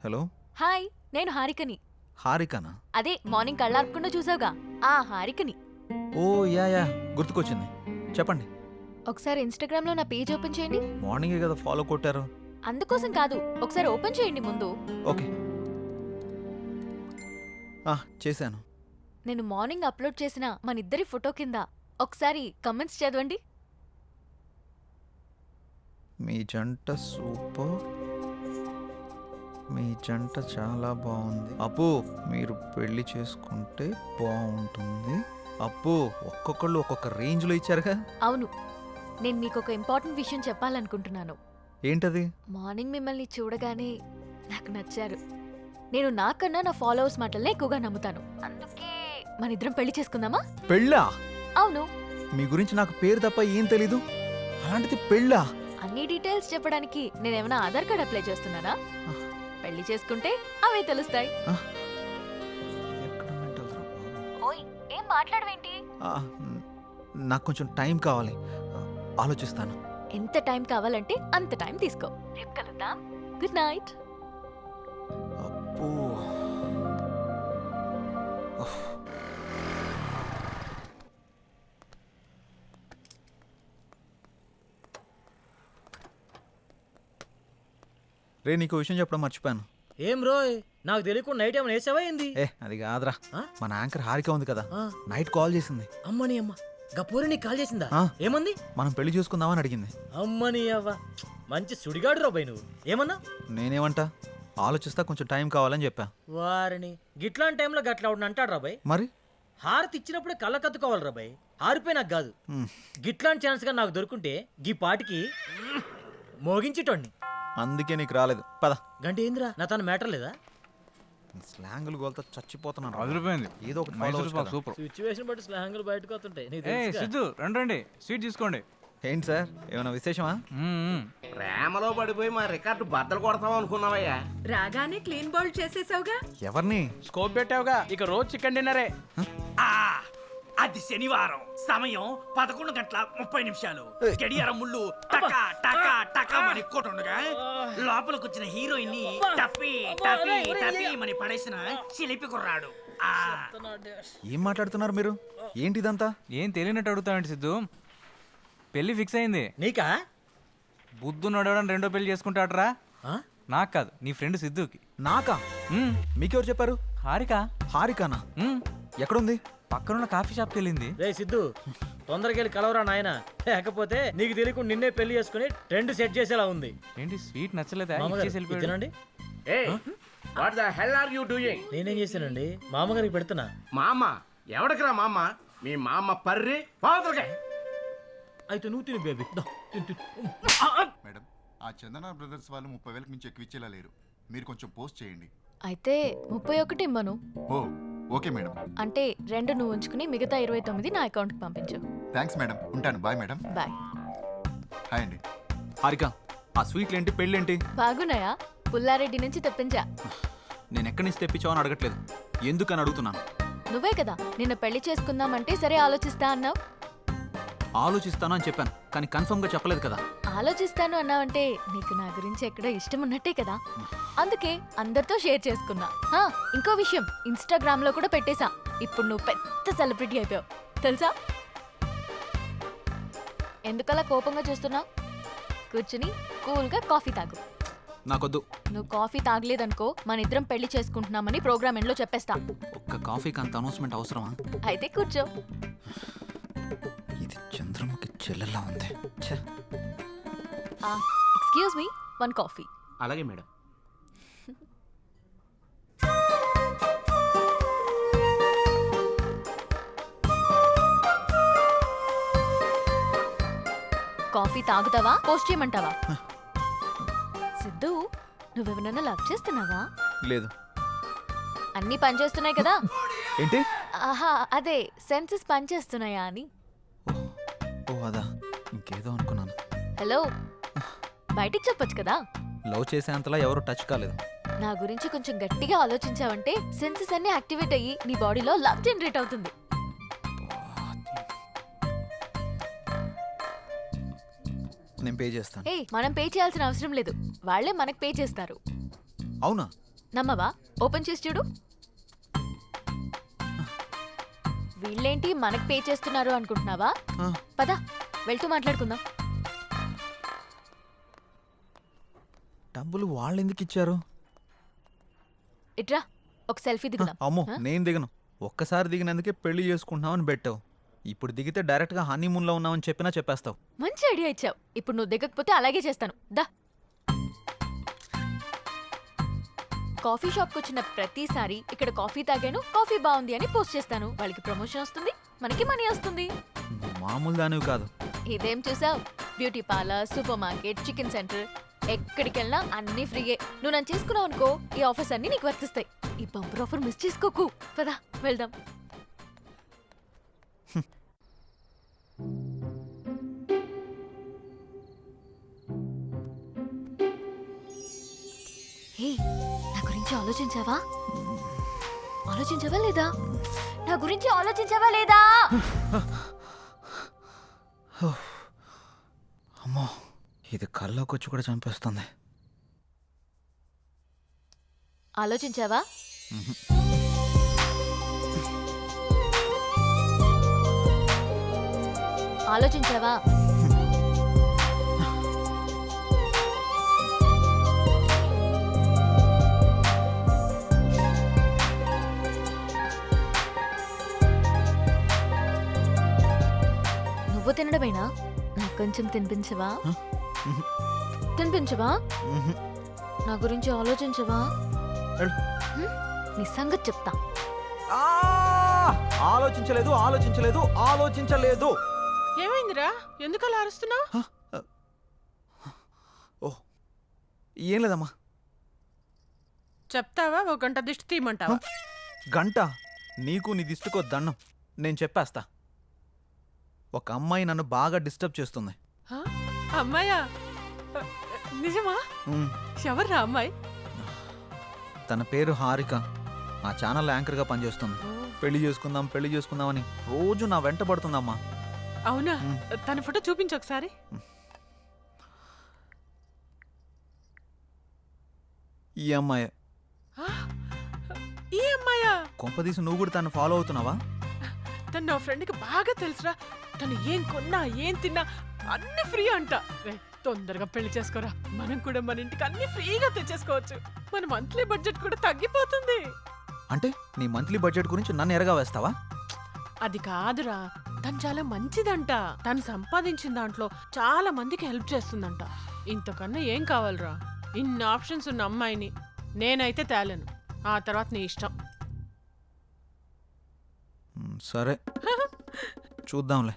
Hello. Hi, నేను హారికని. హారికనా? అదే morning కళ్ళార్పకుండా చూసావుగా ఆ హారికని. ఓ యా గుర్తుకొచ్చింది. చెప్పండి. ఒకసారి ఇన్స్టాగ్రామ్ లో నా పేజ్ ఓపెన్ చేయండి. మార్నింగే కదా ఫాలో కొట్టారు. అందుకోసం కాదు, ఒకసారి ఓపెన్ చేయండి ముందు. ఓకే. చేశాను. నేను మార్నింగ్ అప్లోడ్ చేసిన మన ఇద్దరి ఫోటో కింద ఒకసారి కమెంట్స్ చదవండి. మీ జంట సూపర్. మీ జంట చాలా బాగుంది. అప్పు మీరు పెళ్లి చేసుకుంటే బాగుంటుంది. అప్పు ఒక్కొక్కళ్ళు ఒక్కొక్క రేంజ్లో ఇచ్చారుగా. అవును, నేను మీకు ఒక ఇంపార్టెంట్ విషయం చెప్పాలనుకుంటున్నాను. ఏంటది? మార్నింగ్ మిమ్మల్ని చూడగానే నాకు నచ్చారు. నేను నాకన్నా నా ఫాలోవర్స్ మాటలనే ఎక్కువగా నమ్ముతాను. అందుకే మన ఇద్దరం పెళ్లి చేసుకుందామా? పెళ్ళా? అవును. మీ గురించి నాకు పేరు తప్ప ఏం తెలీదు, అలాంటిది పెళ్ళా? అన్ని డీటెయిల్స్ చెప్పడానికి నేనేమైనా ఆధార్ కార్డ్ అప్లై చేస్తున్నానా? పెళ్లి చేసుకుంటే అవే తెలుస్తాయి. ఎక్కడ mental రా బాబు? ఓయ్, ఏం మాట్లాడవేంటి? నాకు కొంచెం టైం కావాలి, ఆలోచిస్తాను. ఎంత టైం కావాలంటే అంత టైం తీసుకో. రేపు కలుద్దాం. Good night. అప్పు. రే, నీకు విషయం చెప్పడం మర్చిపోయాను. ఏం రోయ్, నాకు తెలియకుండా నైట్ ఏమైనా వేసావా ఏంది? అది కాదురా, మన యాంకర్ హారిక ఉంది కదా, ఆ. నైట్ కాల్ చేసింది. అమ్మని అమ్మ, గపూరి నీకు కాల్ చేసిందా? ఆ. ఏమంది? మనం పెళ్లి చూసుకుందామని అడిగింది. అమ్మని అవ్వ, మంచి సుడిగాడు రాబాయ్ నువ్వు. ఏమన్నా? నేనేమంటా, ఆలోచిస్తా, కొంచెం టైం కావాలని చెప్పా. వారిని గిట్లాంటి టైంలో గట్లా అవును అంటాడు రాబాయ్. మరి హారతి ఇచ్చినప్పుడే కళ్ళ కత్తుకోవాలి రాబాయ్. హారిపోయి నాకు కాదు. మ్, గిట్లాంటి ఛాన్స్ గా నాకు దొరుకుంటే గీ పాటికి మోగించేటోడిని. అందుకే నీకు రాలేదు. పద. గంట ఏందిరా, నా తన మ్యాటర్ లేదా? స్లాంగులు గోల్తో చచ్చిపోతున్నాను. అదిరిపోయింది. ఏదో ఒకటి follow మైసూర్ అవ్వచ్చు పాక్ కదా. సూపర్. సిచ్యువేషన్ బట్టి స్నేహంగా బయటకు వస్తుంటాయి. నీకు ఏ తెలుసుగా. సిద్ధు రండి స్వీట్ తీసుకోండి. ఏంటి సార్, ఏమైనా విశేషమా? ప్రేమలో పడిపోయి మా రికార్డు బద్దలు కొడతాం అనుకున్నావయ్యా. రాగానే క్లీన్ బౌల్ చేసేసావుగా. ఎవరిని? స్కోప్ పెట్టావుగా, ఇక రోజు చికెన్ డిన్నరే. అది శనివారం, సమయం 11:30 గడియారం ముళ్ళు టకా టకా టకా మని కొట్టుండగా లోపలికి వచ్చిన హీరోయిన్ ని టప్పి టప్పి టప్పి మని పడేసిన చిలిపి కుర్రాడు. ఏం మాట్లాడుతున్నారు మీరు? ఏంటిదంతా? ఏం తెలియనట్టు అడుగుతావండి సిద్ధు. పెళ్లి ఫిక్స్ అయింది. నీకా? బుద్ధు నడవడం రెండో పెళ్లి చేసుకుంటాడరా. ఆ? నాకు కాదు, నీ ఫ్రెండ్ సిద్ధుకి. నాకా? మీకెవరు చెప్పారు? హారిక హారికానా? ఎక్కడుంది? పక్కనున్న కాఫీ షాప్కి వెళ్ళింది. రే సిద్ధు, తొందరగా వెళ్ళి కలవరా నాయన, లేకపోతే నీకు తెలియకుండా నిన్నే పెళ్లి చేసుకుని ట్రెండ్ సెట్ చేసేలా ఉంది. ఏంటి స్వీట్ నచ్చలేదా? మామగారు, ఇచ్చేసి వెళ్ళిపోయాడు. ఇది తినండి. ఏ what the hell are you doing? నేనేం చేశానండి, మామగారికి పెడుతున్నా. మా అమ్మ ఎవడికిరా మా అమ్మ? మీ మా అమ్మ పర్రి పావుతలకే. అయితే నువ్వు తిని బేబీ. దా, తిను, తిను. మేడం, ఆ చందన బ్రదర్స్ వాళ్ళు 30,000 మించి ఎక్కువ ఇచ్చేలా లేరు. మీరు కొంచెం పోస్ట్ చేయండి. అయితే 31 ఇమ్మను. ఓ ఓకే మేడం. అంటే 2 నువ్వు ఉంచుకుని మిగతా 29 నా అకౌంట్కి పంపించు. థ్యాంక్స్ మేడం, ఉంటాను. Bye madam. బాయ్. హాయ్ అండి. హారిక, ఆ స్వీట్లేంటి, పెళ్ళేంటి? బాగున్నాయా? పుల్లారెడ్డి నుంచి తెప్పించా. నేను ఎక్కడి నుంచి తెప్పించావని అడగట్లేదు, ఎందుకని అడుగుతున్నాను. నువ్వే కదా నిన్న పెళ్లి చేసుకుందామంటే సరే ఆలోచిస్తా అన్నావు. ఆలోచిస్తాను అని చెప్పాను, కానీ కన్ఫర్మ్ గా చెప్పలేదు కదా. ఆలోచిస్తాను అన్నావంటే నీకు నా గురించి ఎక్కడో ఇష్టం ఉన్నట్టే కదా, అందుకే అందరితో షేర్ చేసుకున్నా. ఇంకో విషయం, ఇన్స్టాగ్రామ్ లో కూడా పెట్టేశా. ఇప్పుడు నువ్వు పెద్ద సెలబ్రిటీ అయిపోయావు తెలుసా. ఎందుకలా కోపంగా చూస్తున్నావు? కూర్చుని కూల్గా కాఫీ తాగు. నాకొద్దు. నువ్వు కాఫీ తాగలేదనుకో మన ఇద్దరం పెళ్లి చేసుకుంటున్నామని ప్రోగ్రామ్ ఎండ్లో చెప్పేస్తా. ఒక్క కాఫీకి అంత అనౌన్స్మెంట్ అవసరమా? అయితే కూర్చో. ఇది చంద్రముఖి చెల్లెల్లా ఉంది. ఛే. Excuse me, 1 coffee. అలాగే మేడం. కాఫీ తాగుతావా, పోస్ట్ చేయమంటావా? సిద్ధు, నువ్వెవరన్నా లవ్ చేస్తున్నావా? లేదు. అన్నీ పనిచేస్తున్నాయి కదా. ఏంటి? ఆహా, అదే సెన్సెస్ పనిచేస్తున్నాయా అని. ఓ అదా, ఇంకేదో అనుకున్నాను. హలో, బయటికి చెప్పొచ్చు కదా. లవ్ చేసేంతలా ఎవరు టచ్ కాలేదు. నా గురించి కొంచెం గట్టిగా ఆలోచించావంటే సెన్సెస్ అన్ని యాక్టివేట్ అయ్యి నీ బాడీలో లవ్ జనరేట్ అవుతుంది. నేను పే చేస్తాను. మనం పే చేయాల్సిన అవసరం లేదు, వాళ్ళే మనకు పే చేస్తారు. అవునా? నమ్మవా? ఓపెన్ చేసి చూడు. వీళ్ళేంటి మనకు పే చేస్తున్నారు అనుకుంటున్నావా? ఆ, పద వెళ్తూ మాట్లాడుకుందాం. డబ్బులు వాళ్ళు ఎందుకు ఇచ్చారు? ఇట్రా ఒక సెల్ఫీ దిగుదాం. అమ్మో ఆ? నేను దిగను. ఒక్కసారి దిగినందుకే పెళ్లి చేసుకుంటున్నావని పెట్టావు. ఇప్పుడు దిగితే డైరెక్ట్గా హనీమూన్లో ఉన్నామని చెప్పినా చెప్పేస్తావు. మంచి ఐడియా ఇచ్చావు. ఇప్పుడు నువ్వు దిగకపోతే అలాగే చేస్తాను. దా. కాఫీ షాప్కి వచ్చిన ప్రతిసారి ఇక్కడ కాఫీ తాగాను, కాఫీ బాగుంది అని పోస్ట్ చేస్తాను. వాళ్ళకి ప్రమోషన్ వస్తుంది, మనకి మనీ వస్తుంది. నువ్వు మామూలు దానివి కాదు. ఇదేం చూసావు? Beauty parlour, super market, chicken centre, ఎక్కడికి వెళ్ళినా అన్నీ ఫ్రీయే. నువ్వు నన్ను చేసుకున్నావు అనుకో, ఈ ఆఫర్స్ అన్నీ నీకు వర్తిస్తాయి. ఈ బంపర్ ఆఫర్ మిస్ చేసుకోకు. పదా వెళ్దాం. హే, నా గురించి ఆలోచించావా? ఆలోచించావా లేదా? నా గురించి ఆలోచించావా లేదా? అమ్మో ఇది కల్లోకి వచ్చి కూడా చంపేస్తుంది. ఆలోచించావా? ఆలోచించావా? నువ్వు తినడమేనా? నాకు కొంచెం తినిపించవా? తినిపించవా? మ్హూ. నా గురించి ఆలోచించవా? వెళ్ళు. నీ సంగతి చెప్తా. ఆ! ఆలోచించలేదు ఆలోచించలేదు ఆలోచించలేదు. ఏమైందిరా? ఎందుకు అలా అరుస్తున్నావు? ఓ ఏం లేదమ్మా. చెప్తావా? ఒక గంట దిష్టి తీయమంటావా? గంట నీకు నీ దిష్టికో దండం. నేను చెప్పేస్తా. ఒక అమ్మాయి నన్ను బాగా డిస్టర్బ్ చేస్తుంది. హ? అమ్మాయా? నిజమా? ఉమ్, ఎవర్రా అమ్మాయి? తన పేరు హారిక. ఆ ఛానల్ యాంకర్గా పనిచేస్తుంది. పెళ్లి చేసుకుందాం అని రోజు నా వెంట పడుతుందమ్మా. అవునా? తన ఫోటో చూపించు ఒకసారి. ఈ అమ్మాయి ఆ? ఈ అమ్మాయా? కొంపదీసి నువ్వు కూడా తను ఫాలో అవుతున్నావా? తను నా ఫ్రెండ్కి బాగా తెలుసురా. తను ఏం కొన్నా ఏం తిన్నా అన్ని ఫ్రీ అంట. రే, తొందరగా పెళ్లి చేసుకోరా. మనం కూడా మన ఇంటికి అన్ని ఫ్రీగా తెచ్చేసుకోవచ్చు. మన మంత్లీ బడ్జెట్ కూడా తగ్గిపోతుంది. అంటే నీ మంత్లీ బడ్జెట్ గురించి నన్ను ఎరగా వేస్తావా? అది కాదురా, తను చాలా మంచిదంట. తను సంపాదించిన దాంట్లో చాలా మందికి హెల్ప్ చేస్తుందంట. ఇంతకన్నా ఏం కావాలరా? ఇన్ని ఆప్షన్స్ ఉన్న అమ్మాయిని నేనైతే తేలేను. ఆ తర్వాత నీ ఇష్టం. సరే చూద్దాంలే.